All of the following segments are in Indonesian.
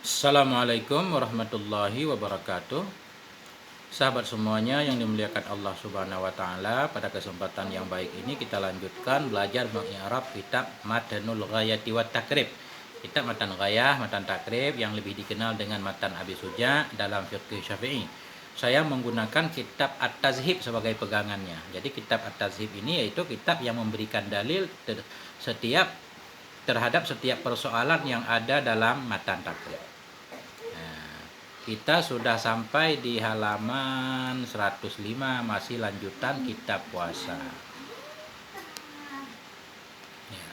Assalamualaikum warahmatullahi wabarakatuh. Sahabat semuanya yang dimuliakan Allah Subhanahu wa taala, pada kesempatan yang baik ini kita lanjutkan belajar mengi'rab kitab Matnul Ghayati wat Takrib. Kitab Matan Ghayah, Matan Takrib yang lebih dikenal dengan Matan Abi Suja dalam fiqh Syafi'i. Saya menggunakan kitab At-Tazhib sebagai pegangannya. Jadi kitab At-Tazhib ini yaitu kitab yang memberikan dalil terhadap setiap persoalan yang ada dalam Matan Takrib. Kita sudah sampai di halaman 105, masih lanjutan kitab puasa. Ya.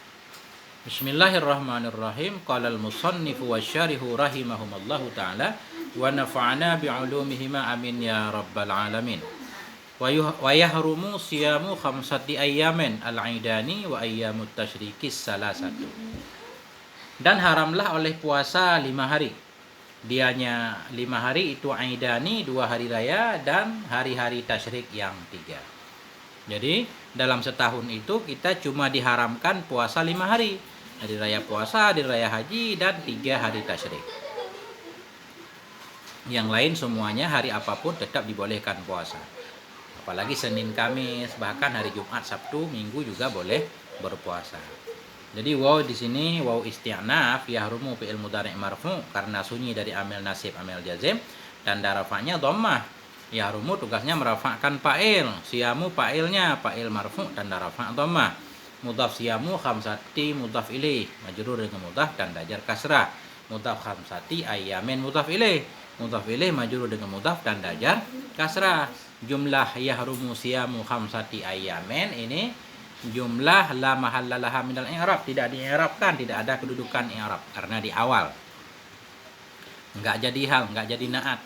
Bismillahirrahmanirrahim. Qala al-musannifu wasyarihu rahimahumallahu ta'ala wa nafa'ana bi'ulumihima amin ya rabbal alamin. Wa yahrumu siyamu khamsati ayyamin al-aidani wa ayyamut tasyrikis salasatu. Dan haramlah oleh puasa 5 hari. Dianya 5 hari itu Aidani, 2 hari raya, dan hari-hari tasyrik yang 3. Jadi dalam setahun itu kita cuma diharamkan puasa 5 hari. Hari raya puasa, hari raya haji, dan 3 hari tasyrik. Yang lain semuanya hari apapun tetap dibolehkan puasa. Apalagi Senin, Kamis, bahkan hari Jumat, Sabtu, Minggu juga boleh berpuasa. Jadi waw di sini waw isti'naf yahrumu fi'il mudhari' marfu' karena sunyi dari amil nasib amil jazim, dan rafa'nya dhammah. Yahrumu tugasnya merafa'kan fa'il, siyamu fa'ilnya fa'il marfu' dan rafa' dhammah. Mudhaf siyamu khamsati mudhaf ilaih majrur dengan mudhaf dan dajar kasrah. Mudhaf khamsati ayyamin mudhaf ilaih majrur dengan mudhaf dan dajar kasrah. Jumlah yahrumu siyamu khamsati ayyamin ini jumlah la mahallalaha minal i'rab, tidak di'irabkan, tidak ada kedudukan i'rab karena di awal. Enggak jadi hal, enggak jadi naat.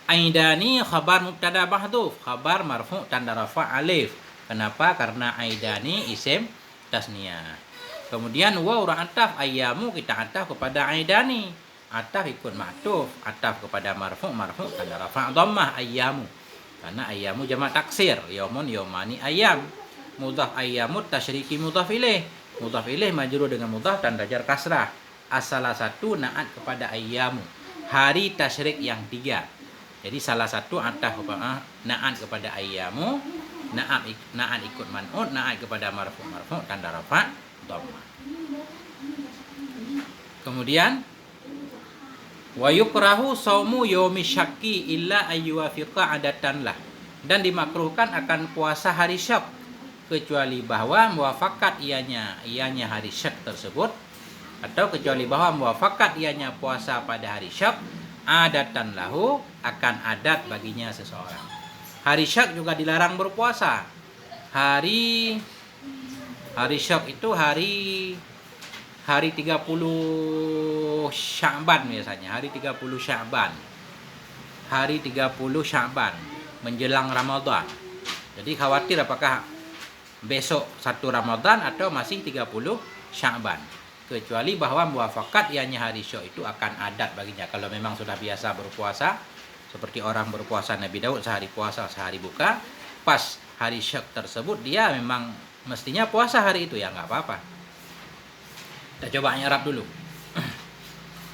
Aidani khabar mubtada mahdhuf, khabar marfu' tanda rafa' alif. Kenapa? Karena aidani isim tasniyah. Kemudian waw ataf ayyamu kita ataf kepada aidani. Ataf ikut ma'tuf, ataf kepada marfu' tanda rafa' dhammah ayyamu. Karena ayyamu jamak taksir, yaumun yaumani ayyam. Mudhaf ayyamut tasyriki mudhaf ilaih majrur dengan mudhaf dan dajar kasrah. Salah satu naat kepada ayyamu, hari tasyrik yang 3. Jadi salah satu ataf naat kepada ayyamu, naat ikut man'ut, naat kepada marfu' tanda rafa' dhammah. Kemudian wa yukrahu saumu yaumi syakki illa ayyuwafiqa adatan lah, dan dimakruhkan akan puasa hari syak kecuali bahwa muwafakat ianya hari syak tersebut, atau kecuali bahwa muwafakat ianya puasa pada hari syak adatan lahu, akan adat baginya seseorang. Hari syak juga dilarang berpuasa. Hari syak itu hari 30 Sya'ban biasanya, hari 30 Sya'ban. Hari 30 Sya'ban menjelang Ramadan. Jadi khawatir apakah besok 1 Ramadan atau masih 30 Sya'ban. Kecuali bahwa muwafakat ianya hari syak itu akan adat baginya. Kalau memang sudah biasa berpuasa, seperti orang berpuasa Nabi Daud sehari puasa sehari buka, pas hari syak tersebut dia memang mestinya puasa hari itu, ya nggak apa-apa. Kita coba i'rab dulu.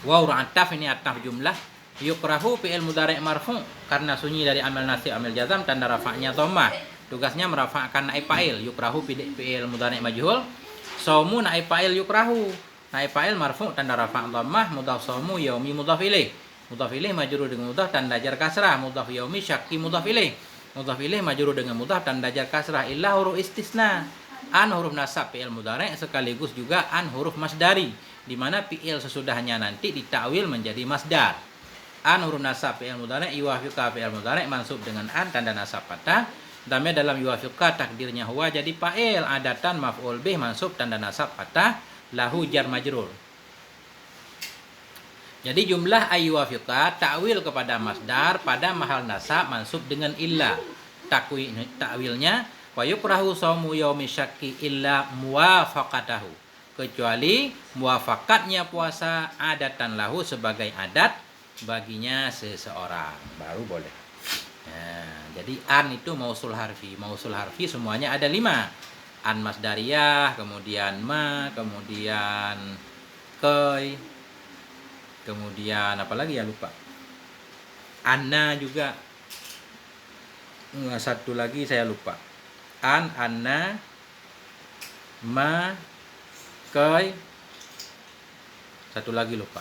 Waw ataf ini ataf jumlah. Yukrahu fi'il mudhari' marfu' karena sunyi dari amil nasib amil jazam, tanda rafa'nya dhammah. Tugasnya merafa'kan naib fa'il. Yukrahu fi'il mudhari' majhul. Saumu naib fa'il yukrahu. Naib fa'il marfu' tanda rafa' dhammah. Mudhaf saumu yaumi mudhaf ilaih. Mudhaf ilaih majrur dengan mudhaf tanda jar kasrah. Mudhaf yaumi syakki mudhaf ilaih. Mudhaf ilaih majrur dengan mudhaf tanda jar kasrah. Illa huruf istisna. An huruf nasab fi'il mudhari' sekaligus juga an huruf masdari, di mana fi'il sesudahnya nanti ditakwil menjadi masdar. An huruf nasab fi'il mudhari' yuwafiqa fi'il mudhari' mansub dengan an tanda nasab fathah. Damai dalam yuwafiqa takdirnya huwa jadi fa'il, adatan maf'ul bih mansub tanda nasab fathah, lahu jar majrur. Jadi jumlah ayyuwafiqa takwil kepada masdar pada mahal nasab mansub dengan illa. Takwilnya wa yukrahu saumu yaumi syakki illa muwafaqatahu, kecuali muwafaqatnya puasa adatan lahu sebagai adat baginya seseorang baru boleh. Nah, jadi an itu mausul harfi semuanya ada 5. An masdariyah, kemudian ma, kemudian koi, Kemudian apa lagi ya, lupa. Anna juga. Satu lagi saya lupa. Anna, ma, kai. Satu lagi lupa.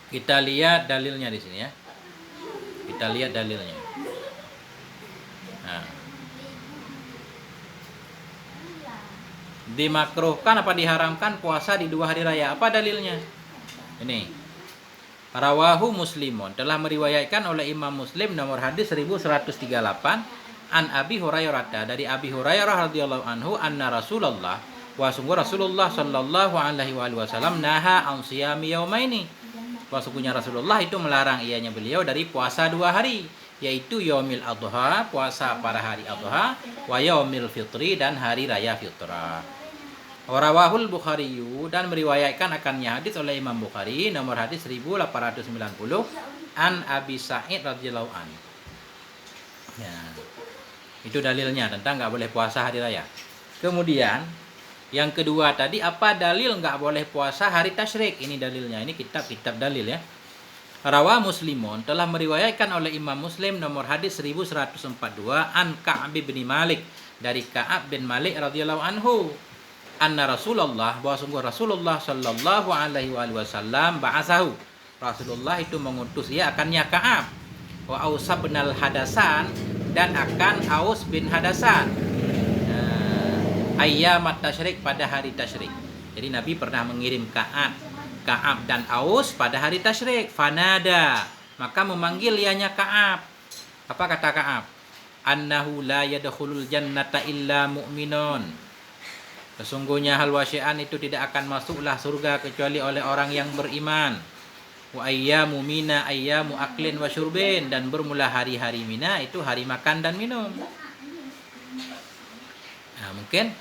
Kita lihat dalilnya di sini ya. Kita lihat dalilnya. Nah. Dimakruhkan apa diharamkan puasa di 2 hari raya? Apa dalilnya? Ini. Rawahu Muslimun, telah meriwayatkan oleh Imam Muslim nomor hadis 1138 an Abi Hurairah, dari Abi Hurairah radhiyallahu anhu, anna Rasulullah, wa sungguh Rasulullah sallallahu alaihi wasallam, naha an siyami yaumaini, wa sungguhnya Rasulullah itu melarang ianya beliau dari puasa 2 hari, yaitu yaumil adha, puasa pada hari adha, wa yaumil fitri, dan hari raya fitrah. Warawahul Bukhari, dan meriwayatkan akannya hadis oleh Imam Bukhari nomor hadis 1890 an Abi Sa'id radhiyallahu anhu. Ya. Itu dalilnya tentang nggak boleh puasa hari raya. Kemudian yang kedua tadi, apa dalil nggak boleh puasa hari tasyrik? Ini dalilnya, ini kitab-kitab dalil ya. Rawa Muslimun, telah meriwayatkan oleh Imam Muslim nomor hadis 1142 an Ka'ab bin Malik, dari Ka'ab bin Malik radhiyallahu anhu, anna Rasulullah, bahwa sungguh Rasulullah sallallahu alaihi wasallam, ba'asahu, Rasulullah itu mengutus ia akannya Ka'ab, wa Aus bin al-Hadasan, dan akan Aus bin Hadasan, ayyamat tasyrik, pada hari tasyrik. Jadi Nabi pernah mengirim Ka'ab dan Aus pada hari tasyrik. Fanada, maka memanggil ianya Ka'ab. Apa kata Ka'ab? Annahu la yadkhulul jannata illa mu'minun, sesungguhnya hal wasi'an itu tidak akan masuklah surga kecuali oleh orang yang beriman. Wa ayyamu mina ayyamu aklin wa syurbin, dan bermula hari-hari Mina itu hari makan dan minum. Nah, mungkin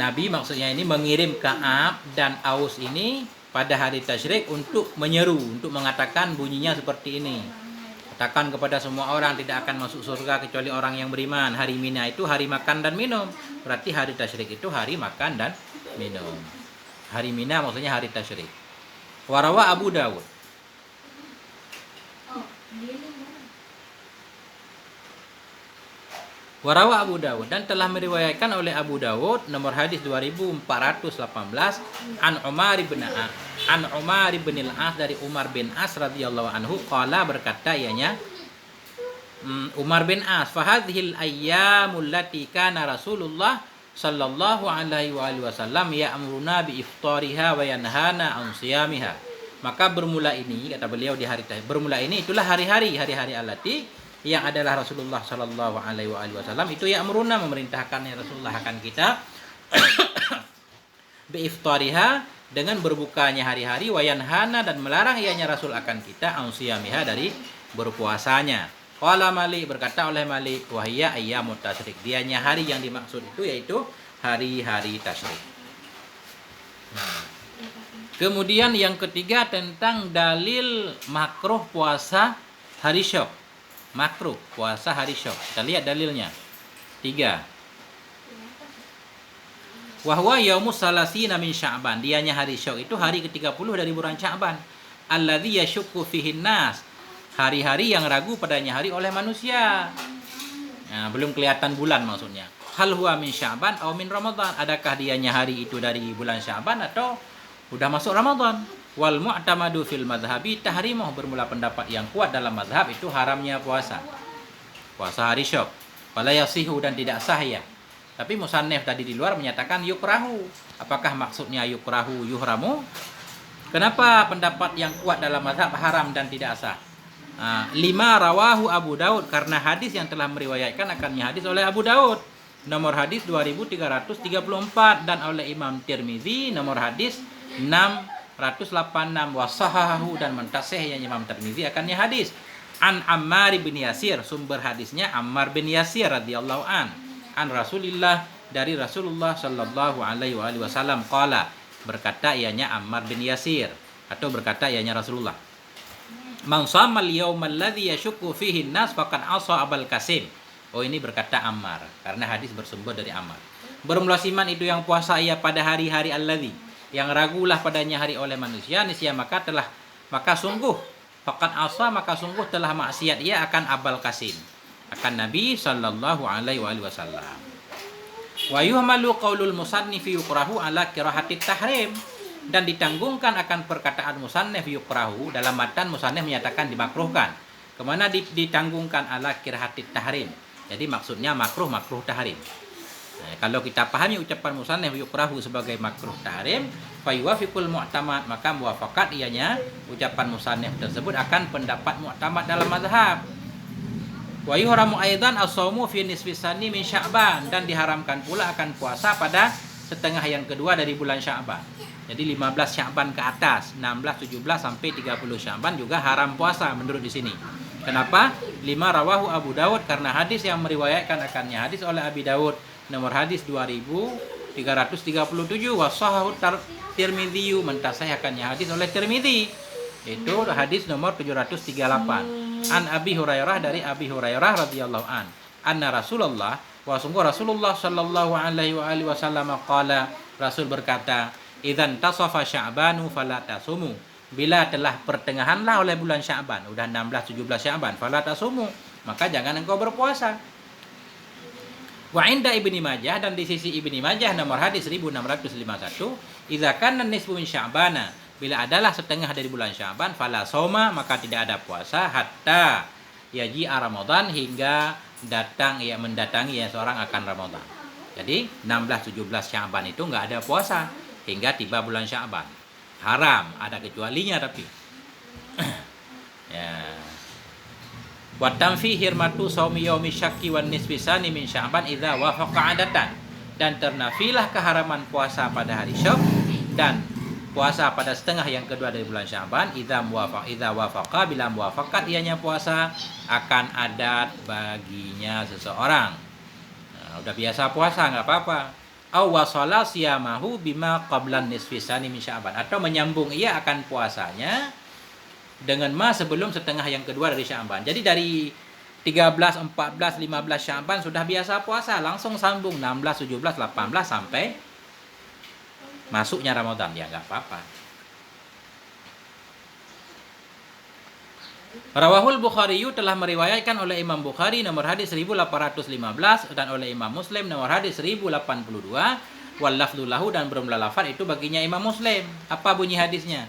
Nabi maksudnya ini mengirim Ka'ab dan Aus ini pada hari tasyrik untuk menyeru, untuk mengatakan bunyinya seperti ini. Katakan kepada semua orang tidak akan masuk surga kecuali orang yang beriman. Hari Mina itu hari makan dan minum. Berarti hari tasyrik itu hari makan dan minum. Hari Mina maksudnya hari tasyrik. Warawa Abu Dawud. Warawa Abu Dawud, dan telah meriwayatkan oleh Abu Dawud nomor hadis 2418 an Umar bin al-As, dari Umar bin As radhiyallahu anhu, qala, berkata ianya Umar bin As, fahadhil ayyamul lati kana Rasulullah sallallahu alaihi wasallam ya'muruna bi iftariha wa yanhana an siyamiha. Maka bermula ini, kata beliau di hari tasyrik, bermula ini itulah hari-hari allati, yang adalah Rasulullah sallallahu alaihi wasallam itu ya'muruna, memerintahkannya Rasulullah akan kita bi iftariha, dengan berbukanya hari-hari, wa yanhana, dan melarang ianya Rasul akan kita an siyamiha, dari berpuasanya. Qala Malik, berkata oleh Malik, wahiyya ayyamut tasyrik, dianya hari yang dimaksud itu yaitu hari-hari tasyrik. Nah, kemudian yang ketiga tentang dalil makruh puasa hari Syok. Makruh puasa hari Syok. Kita lihat dalilnya. 3. Wahwa yaumus salasina min Sya'ban, dianya hari Syok itu hari ke-30 dari bulan Sya'ban. Alladzi yasyukku fihin nas, hari-hari yang ragu padanya hari oleh manusia. Nah, belum kelihatan bulan maksudnya. Hal huwa min Sya'ban atau min Ramadan, adakah dianya hari itu dari bulan Sya'ban atau udah masuk Ramadan? Wal mu'tamadu fil madhabi tahrimuh, bermula pendapat yang kuat dalam madhab itu haramnya puasa hari Syok. Fala yasihu, dan tidak sah ya. Tapi musannif tadi di luar menyatakan yukrahu. Apakah maksudnya yukrahu yuhramu? Kenapa pendapat yang kuat dalam madhab haram dan tidak sah? 5. Rawahu Abu Daud, karena hadis yang telah meriwayatkan akannya hadis oleh Abu Daud nomor hadis 2334, dan oleh Imam Tirmizi nomor hadis 686, wasahahu, dan mentasihnya Imam Tirmizi akannya hadis an Ammar bin Yasir, sumber hadisnya Ammar bin Yasir radhiyallahu an Rasulillah, dari Rasulullah sallallahu alaihi wasallam, qala, berkata ianya Ammar bin Yasir, atau berkata ianya Rasulullah, man shamal yaumal ladzi yashukku fihi an-nas faqad asa Abul Qasim. Oh, ini berkata Ammar karena hadis bersumber dari Ammar. Bermula siman itu yang puasa ia pada hari-hari alladzi, yang ragulah padanya hari oleh manusia, niscaya maka sungguh faqad asa, maka sungguh telah maksiat ia akan Abul Qasim, akan Nabi sallallahu alaihi wasallam. Wa yuhmalu qaulul musannif yukrahu ala kirahatit tahrim, dan ditanggungkan akan perkataan musannif yukrahu, dalam matan musannif menyatakan dimakruhkan. Kemana ditanggungkan ala kirahatit tahrim? Jadi maksudnya makruh tahrim. Nah, kalau kita pahami ucapan musannif yukrahu sebagai makruh tahrim, fa yuwafiqul mu'tamad, maka muwafaqat ianya ucapan musannif tersebut akan pendapat mu'tamad dalam mazhab. Wa yuhramu aidan as-shaumu fi nisfi tsani min Sya'ban, dan diharamkan pula akan puasa pada setengah yang kedua dari bulan Sya'ban. Jadi 15 Sya'ban ke atas, 16, 17 sampai 30 Sya'ban juga haram puasa menurut di sini. Kenapa? 5 rawahu Abu Dawud, karena hadis yang meriwayatkan akannya hadis oleh Abi Dawud nomor hadis 2337, wa sahahu Tirmidzi, mentasahihkannya hadis oleh Tirmidzi, itu hadis nomor 738. An Abi Hurairah, dari Abi Hurairah radhiyallahu an, anna Rasulullah, wa sungguh Rasulullah sallallahu alaihi wasallam qala, Rasul berkata, idzan tasafa Sya'banu fala tasumu, bila telah pertengahanlah oleh bulan Sya'ban, udah 16 17 Sya'ban, fala tasumu, maka jangan engkau berpuasa. Wa inda Ibni Majah, dan di sisi Ibni Majah nomor hadis 1651, idza kana nisfu min Sya'bana, bila adalah setengah dari bulan Sya'ban, fala soma, maka tidak ada puasa, hatta yaji Ramadan, hingga mendatangi seorang akan Ramadan. Jadi 16 17 Sya'ban itu enggak ada puasa hingga tiba bulan Sya'ban. Haram, ada kecualinya tapi. Ya. Wa tanfi hirmatu shaumi yaumi syakki wan nisfi tsani min Sya'ban idza wafaqa adatan, dan ternafilah keharaman puasa pada hari Syak dan puasa pada setengah yang kedua dari bulan Sya'ban, idza wafaqa, bila muwafaqat ianya puasa akan adat baginya seseorang. Nah, udah biasa puasa nggak apa-apa. Aw wasala siyamahu bima qablan nisfi tsani min Sya'ban, atau menyambung ia akan puasanya dengan sebelum setengah yang kedua dari Sya'ban. Jadi dari 13, 14, 15 Sya'ban sudah biasa puasa, langsung sambung 16, 17, 18 sampai masuknya Ramadan, ya nggak apa-apa. Rawahul Bukhari, telah meriwayatkan oleh Imam Bukhari nomor hadis 1815, dan oleh Imam Muslim nomor hadis 1082, wal lafdzu lahu, dan bermula lafaz itu baginya Imam Muslim. Apa bunyi hadisnya?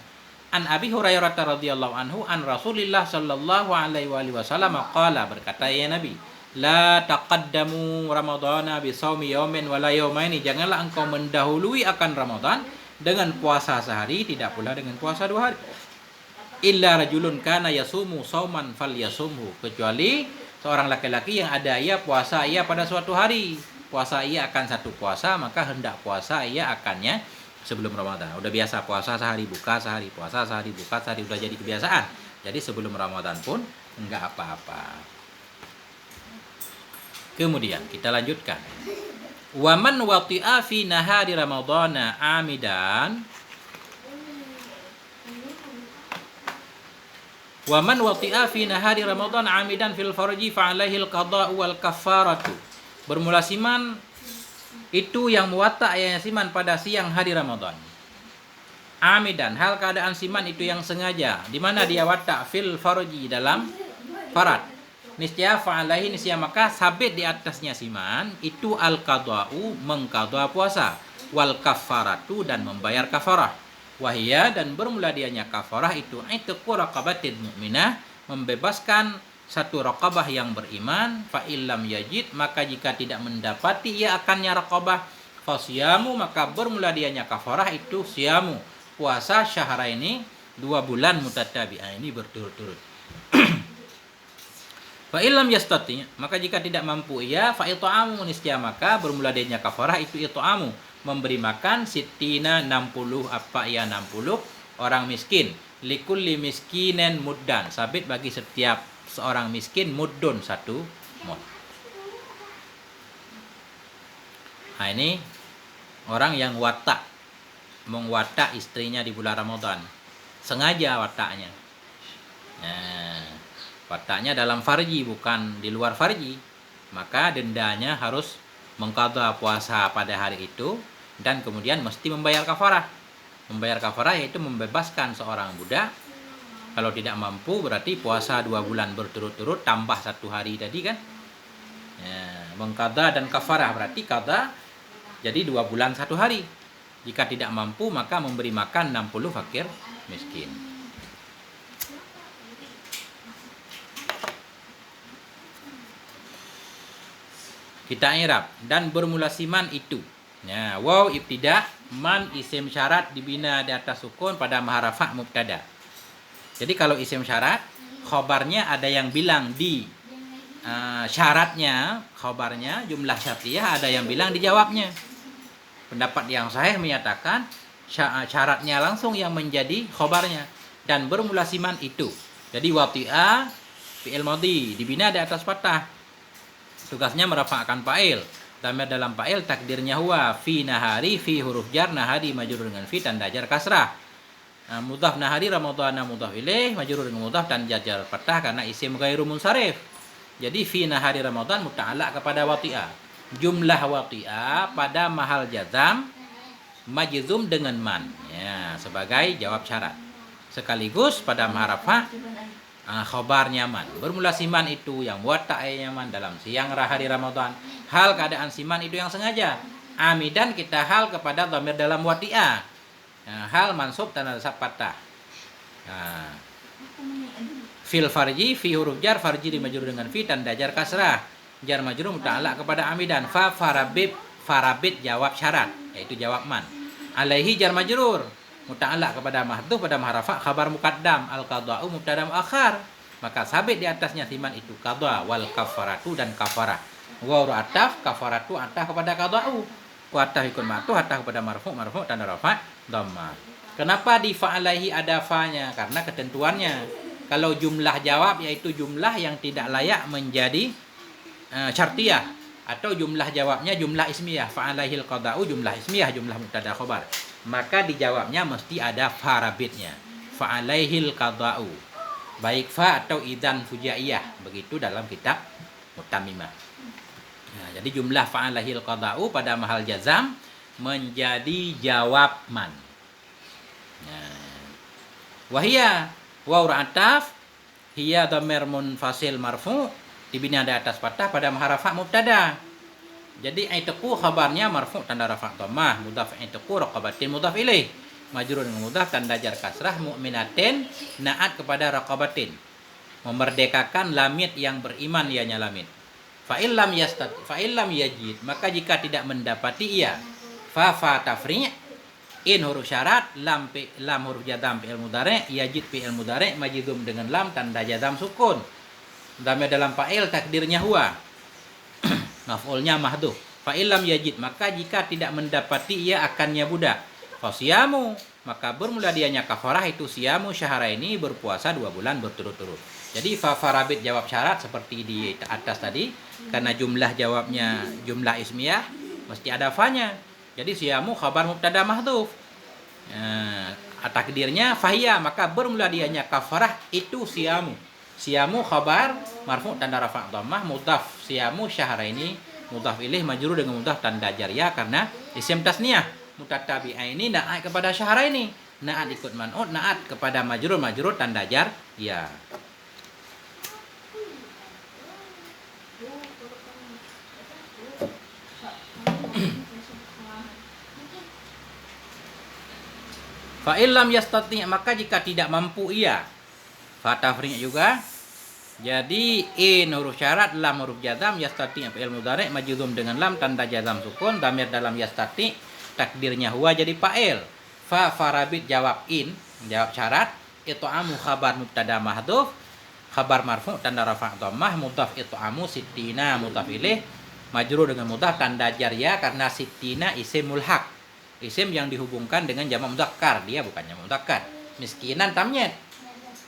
An Abi Hurairah radhiyallahu anhu an Rasulillah sallallahu alaihi wasallam qala, berkata ya Nabi, la taqaddamu ramadhana bi shaumi yaumin wala yaumaini, janganlah engkau mendahului akan Ramadan dengan puasa sehari, tidak pula dengan puasa 2 hari. Illa rajulun kana yasumu shauman falyasumhu, kecuali seorang laki-laki yang ada ia puasa ia pada suatu hari, puasa ia akan satu puasa, maka hendak puasa ia akannya sebelum Ramadan. Udah biasa puasa sehari, buka sehari, puasa sehari, buka sehari, udah jadi kebiasaan. Jadi sebelum Ramadan pun enggak apa-apa. Kemudian kita lanjutkan. Wa man wati'a fi nahari ramadhana amidan, wa man wati'a fi nahari ramadhan amidan fil farji fa alaihi al-qada'u wal kaffaratu. Bermula siman itu yang muwatta' yang siman pada siang hari Ramadan. Amidan, hal keadaan siman itu yang sengaja. Di mana dia watta' fil farji, dalam farad. Niscaya fa'alaihi, niscaya maka sabit di atasnya siman itu al-qada'u, mengqadha puasa, wal kaffaratu, dan membayar kafarah. Wahia, dan bermula dianya kafarah itu itqu raqabatin mu'minah, membebaskan satu raqabah yang beriman. Fa illam yajid, maka jika tidak mendapati ia akannya raqabah, fasyamu, maka bermula dianya kafarah itu siyamu, puasa syahraini, 2 bulan mutatabi'aini berturut-turut. Fa illam yastati, maka jika tidak mampu ia, fa it'amu, niscaya maka bermula dianya kafarah itu it'amu, memberi makan sittina 60, apa ya 60 orang miskin, likulli miskinen muddan, sabit bagi setiap seorang miskin muddun, 1 mud. Nah ini orang yang watak, mengwatak istrinya di bulan Ramadan, sengaja wataknya. Nah, wataknya dalam farji, bukan di luar farji, maka dendanya harus mengqadha puasa pada hari itu, dan kemudian mesti membayar kafarah. Membayar kafarah yaitu membebaskan seorang budak. Kalau tidak mampu berarti puasa 2 bulan berturut-turut tambah 1 hari tadi kan. Ya, mengqadha dan kafarah berarti qadha jadi 2 bulan 1 hari. Jika tidak mampu maka memberi makan 60 fakir miskin. Kita i'rab dan bermula siman itu. Ya, waw ibtida man isim syarat dibina di atas sukun pada maharafah mubtada. Jadi kalau isim syarat khobarnya ada yang bilang di syaratnya, khobarnya jumlah syartiyah, ada yang bilang dijawabnya. Pendapat yang sahih menyatakan syaratnya langsung yang menjadi khobarnya dan bermula siman itu. Jadi wati'a fi'il madhi dibina di atas fathah. Tugasnya merafa'kan fa'il. Dhamir dalam fa'il takdirnya huwa fi nahari fi huruf jar nahari majrur dengan fi tanda jar kasrah. Mudhaf nahari ramadhana mudhaf ilaih majrur dengan mudhaf tanda jar fathah karena isim ghairu munsharif. Jadi fi nahari ramadhan muta'allaq kepada wati'a. Jumlah wati'a pada mahal jazam majzum dengan man ya sebagai jawab syarat. Sekaligus pada maharafa khobarnya man. Bermula siman itu yang buat ta'aynya man dalam siang hari Ramadan. Hal keadaan siman itu yang sengaja. Amidan kita hal kepada dhamir dalam wati'ah. Hal mansub tanda nasab fathah. Fil farji fi huruf jar farji dimajrur dengan fi tanda jar kasrah. Jar majrur muta'allaq kepada amidan. Fa farabit jawab syarat yaitu jawab man. Alaihi jar majrur muta'allaq kepada mahdhuf pada mahrafa khabar muqaddam al qada'u mubtada muakhar. Maka sabit di atasnya siman itu qada wal kafaratu dan kafarah. Wa ataf kafaratu ataf kepada qada'u. Wa ataf ikun ma'tuf ataf kepada marfu tanda rafa dhamma. Kenapa di fa'alaihi ada fa-nya? Karena ketentuannya. Kalau jumlah jawab yaitu jumlah yang tidak layak menjadi syartiyah atau jumlah jawabnya jumlah ismiyah. Fa'alaihil qada'u jumlah ismiyah jumlah mubtada khabar. Maka dijawabnya mesti ada farabitnya. Fa'alaihil qada'u. Baik fa atau idzan fujaiyah. Begitu dalam kitab Mutammimah. Nah, jadi jumlah fa'alaihil qada'u pada mahal jazam menjadi jawab man. Nah, wahia waw ataf hiya dhamir munfasil marfu dibina di atas fathah pada maharafa mubtada. Jadi aitaku khabarnya marfu tanda rafa' dhammah mudhaf aitaku raqabatin mudhaf ilaih majrur dengan mudhaf tanda jar kasrah mu'minatin naat kepada raqabatin memerdekakan lamit yang beriman ianya lamit. Fa illam yajid maka jika tidak mendapati ia fa tafri' in huruf syarat lam huruf jazam fi'il mudhari' yajid fi'il mudhari' majzum dengan lam tanda jazam sukun. Dhamir dalam fa'il takdirnya huwa maf'ulnya mahdhuf. Fa illam yajid maka jika tidak mendapati ia akannya budak. Fa siyamu maka bermula dianya kafarah itu siyamu syahraini berpuasa 2 bulan berturut-turut. Jadi fa farabit jawab syarat seperti di atas tadi karena jumlah jawabnya jumlah ismiyah mesti ada fa-nya. Jadi siyamu khabar mubtada mahdhuf. Takdirnya fahiya maka bermula dianya kafarah itu siyamu. Siyamu khabar marfu tanda rafa' dhammah mudhaf siyamu syahraini mudhaf ilaih majrur dengan mudhaf tanda jariyah karena isim tasniyah mutatabi'aini na'at kepada syahraini na'at ikut man'ut na'at kepada majrur tanda jar ya. Fa illam yastati' maka jika tidak mampu ia fa tafri' juga. Jadi in huruf syarat lam huruf jazam yastati fi'il mudhari' majzum dengan lam tanda jazam sukun dhamir dalam yastati takdirnya huwa jadi fa'il. Fa farabit jawab in jawab syarat it'amu khabar mubtada mahdhuf khabar marfu tanda rafa' dhammah mudhaf it'amu sittina mudhaf ilaih majrur dengan mudhaf tanda jar ya karena sittina isim mulhaq isim yang dihubungkan dengan jamak mudzakkar dia bukan jamak mudzakkar. Miskinan tamnyet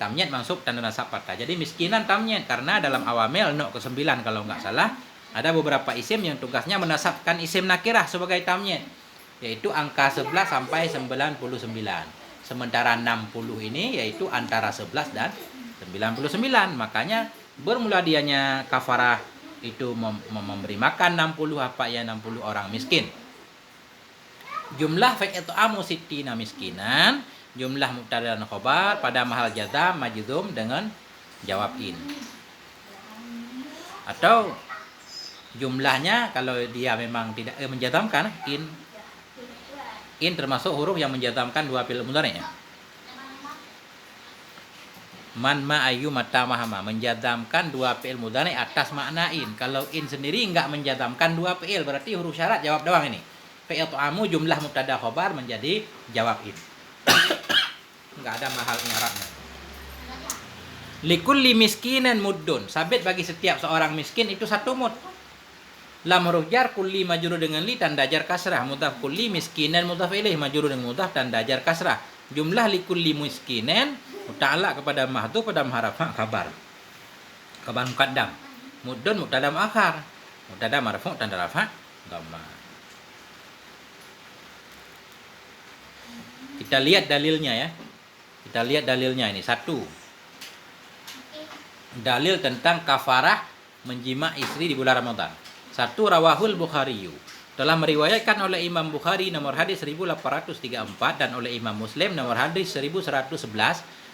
mansub tanda nasab fathah. Jadi miskinan tamnyet karena dalam awamil nok ke-9 kalau nggak salah ada beberapa isim yang tugasnya menasabkan isim nakirah sebagai tamnyet yaitu angka 11 sampai 99. Sementara 60 ini yaitu antara 11 dan 99. Makanya bermula dianya kafarah itu memberi makan 60 apa ya 60 orang miskin. Jumlah fa it'amu sittina miskinan, jumlah mubtada dan khabar pada mahal jazam majzum dengan jawab in. Atau jumlahnya kalau dia memang tidak menjazamkan in termasuk huruf yang menjazamkan dua fi'il mudhari ya. Man ma ayu mata mahama menjazamkan dua fi'il mudhari atas makna in. Kalau in sendiri enggak menjazamkan dua fi'il, berarti huruf syarat jawab doang ini. Fi'il tu'amu jumlah mubtada khabar menjadi jawab in. Enggak ada mahal i'rabnya. Likulli miskinan muddun, sabit bagi setiap seorang miskin itu satu mud. Lam huruf jar kulli majrur dengan li tanda jar kasrah, mudhaf kulli miskinan mudhaf ilaih majrur dengan mudhaf tanda jar kasrah. Jumlah likulli miskinan muta'allaq kepada mahdhuf pada harfa khabar. Khabar muqaddam. Muddun mubtada muakhar. Mubtada marfu' tanda rafa' dhammah. Kita lihat dalilnya ya. Kita lihat dalilnya ini. Satu. Dalil tentang kafarah menjima istri di bulan Ramadan. Satu, rawahul Bukhari. Telah meriwayatkan oleh Imam Bukhari nomor hadis 1834 dan oleh Imam Muslim nomor hadis 1111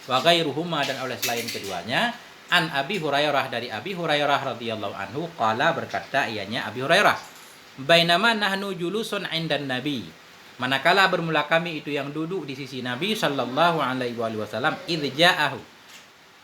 wa ghairuhuma dan oleh selain keduanya an Abi Hurairah dari Abi Hurairah radhiyallahu anhu qala berkata ianya Abi Hurairah bainama nahnu julusun 'indan nabi manakala bermula kami itu yang duduk di sisi Nabi sallallahu alaihi wasallam idz ja'ahu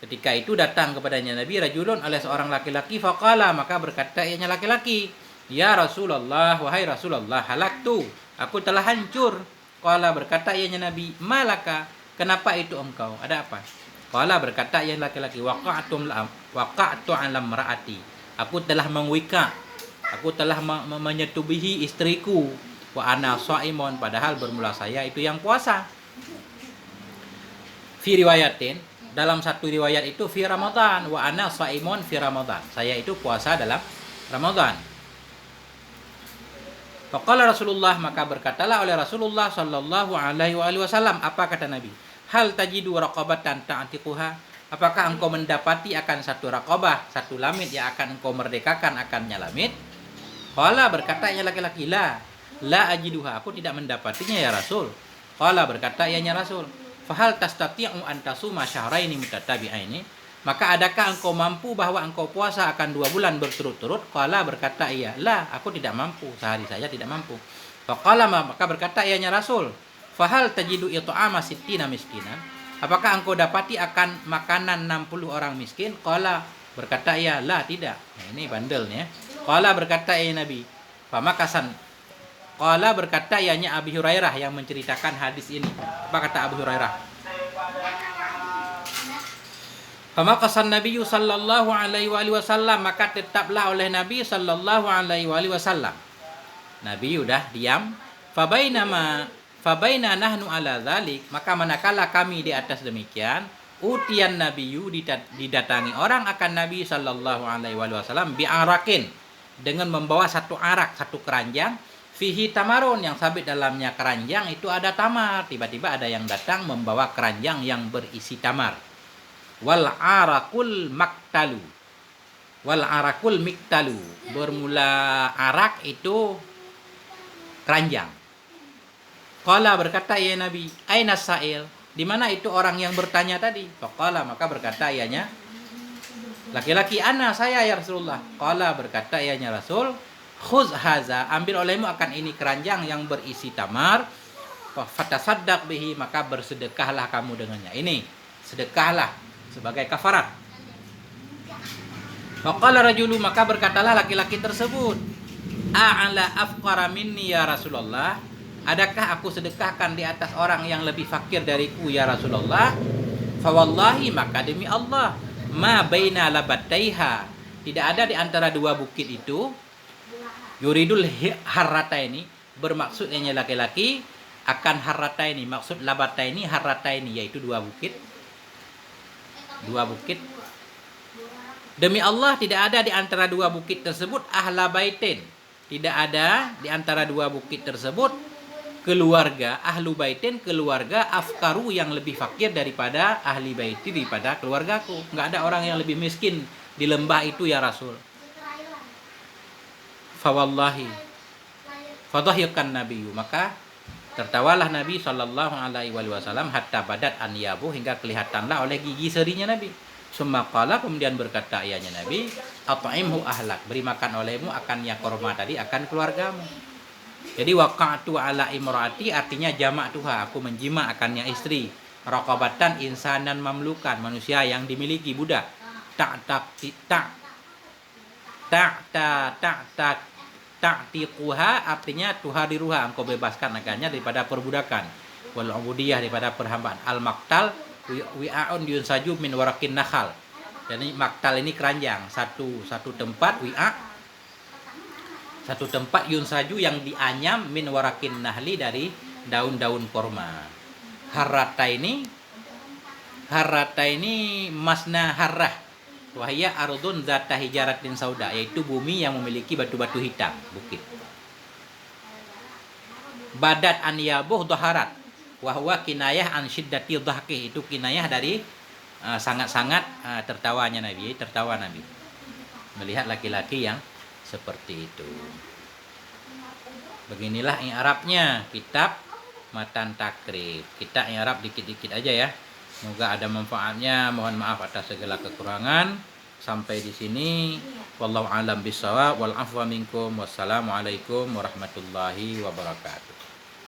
ketika itu datang kepadanya Nabi rajulun oleh seorang laki-laki faqala maka berkata ianya laki-laki ya Rasulullah wahai Rasulullah halaktu aku telah hancur. Qala berkata ianya Nabi malaka kenapa itu engkau ada apa? Qala berkata ianya laki-laki waqa'tu 'ala imra'ati aku telah mengwika aku telah menyetubuhi istriku wa ana shaimun padahal bermula saya itu yang puasa. Fi riwayatin dalam satu riwayat itu fi Ramadan wa ana shaimun fi Ramadan saya itu puasa dalam Ramadan. Faqala Rasulullah maka berkatalah oleh Rasulullah sallallahu alaihi wasallam apa kata Nabi? Hal tajidu raqabatan ta'tiquha? Apakah engkau mendapati akan satu raqabah, satu lamit yang akan engkau merdekakan akannya lamit? Qala berkata ya laki-laki la ajiduha aku tidak mendapatinya ya Rasul. Qala berkata ianya Rasul fahal tastati'u an tasuma syahraini mutatabi'aini? Maka adakah engkau mampu bahwa engkau puasa akan 2 bulan berturut-turut? Qala berkata iya. La, aku tidak mampu. Sehari saja tidak mampu. Faqala maka berkata ianya Rasul, fahal tajidu it'ama sittina miskinan? Apakah engkau dapati akan makanan 60 orang miskin? Qala berkata iya. La, tidak. Nah, ini bandelnya. Qala berkata iya Nabi. Famakasan. Qala berkata ianya Abi Hurairah yang menceritakan hadis ini. Apa kata Abu Hurairah? Famaqasan Nabi sallallahu alaihi wasallam maka tetaplah oleh Nabi sallallahu alaihi wasallam. Nabi udah diam. Fabaina nahnu ala dzalik maka manakala kami di atas demikian utian nabiyyu didatangi orang akan Nabi sallallahu alaihi wasallam bi'arakin dengan membawa satu arak satu keranjang fihi tamarun yang sabit dalamnya keranjang itu ada tamar. Tiba-tiba ada yang datang membawa keranjang yang berisi tamar. Wal arakul miktalu bermula arak itu keranjang. Qala berkata ya Nabi aina sa'il di mana itu orang yang bertanya tadi? Faqala maka berkata ianya laki-laki ana saya ya Rasulullah. Qala berkata ianya Rasul khuz haza ambil olehmu akan ini keranjang yang berisi tamar fatasaddaq bihi maka bersedekahlah kamu dengannya. Ini sedekahlah sebagai kafarat. Faqala rajulu maka berkatalah laki-laki tersebut, a'ala afqara minni ya Rasulullah? Adakah aku sedekahkan di atas orang yang lebih fakir dariku ya Rasulullah? Fa wallahi maka demi Allah, ma baina labataiha tidak ada di antara dua bukit itu yuridul harrataini bermaksudnya laki-laki akan harrataini maksud labataini harrataini yaitu dua bukit. Demi Allah tidak ada di antara dua bukit tersebut ahla baitin. Tidak ada di antara dua bukit tersebut keluarga ahlu baitin keluarga afkaru yang lebih fakir daripada ahli baiti daripada keluargaku. Enggak ada orang yang lebih miskin di lembah itu ya Rasul. Fa wallahi fadhahikan nabiyyu maka Tertawalah Nabi Shallallahu Alaihi Wasallam hatta badat anyabu, hingga kelihatanlah oleh gigi serinya Nabi. Summa qala, kemudian berkata ianya Nabi, at'imhu ahlak, beri makan olehmu akan ya korma tadi, akan keluargamu. Jadi waqa'tu ala imraati artinya jamak tuha, aku menjima akannya istri. Raqabatan insanan mamlukan, manusia yang dimiliki, budak. Ta'tiquha artinya tuhadiruha, engkau bebaskan akannya daripada perbudakan. Wal ubudiyah, daripada perhambaan. Al maktal wi'aun yunsaju min warakin nakhal. Jadi maktal ini keranjang, satu tempat wi'a, satu tempat yunsaju yang dianyam min warakin nahli, dari daun-daun korma. Harrata ini masna harrah, wahya ardun zata hijaratin sauda, yaitu bumi yang memiliki batu-batu hitam, bukit. Badat anyabuh dhaharat, wahwa kinayah an syiddati dhahkih, itu kinayah dari sangat-sangat tertawanya Nabi, tertawa Nabi melihat laki-laki yang seperti itu. Beginilah i'rabnya kitab Matan Takrib. Kita i'rab dikit-dikit aja ya. Semoga ada manfaatnya. Mohon maaf atas segala kekurangan. Sampai di sini. Wallahu a'lam bishawab. Wal afwa minkum. Wassalamualaikum warahmatullahi wabarakatuh.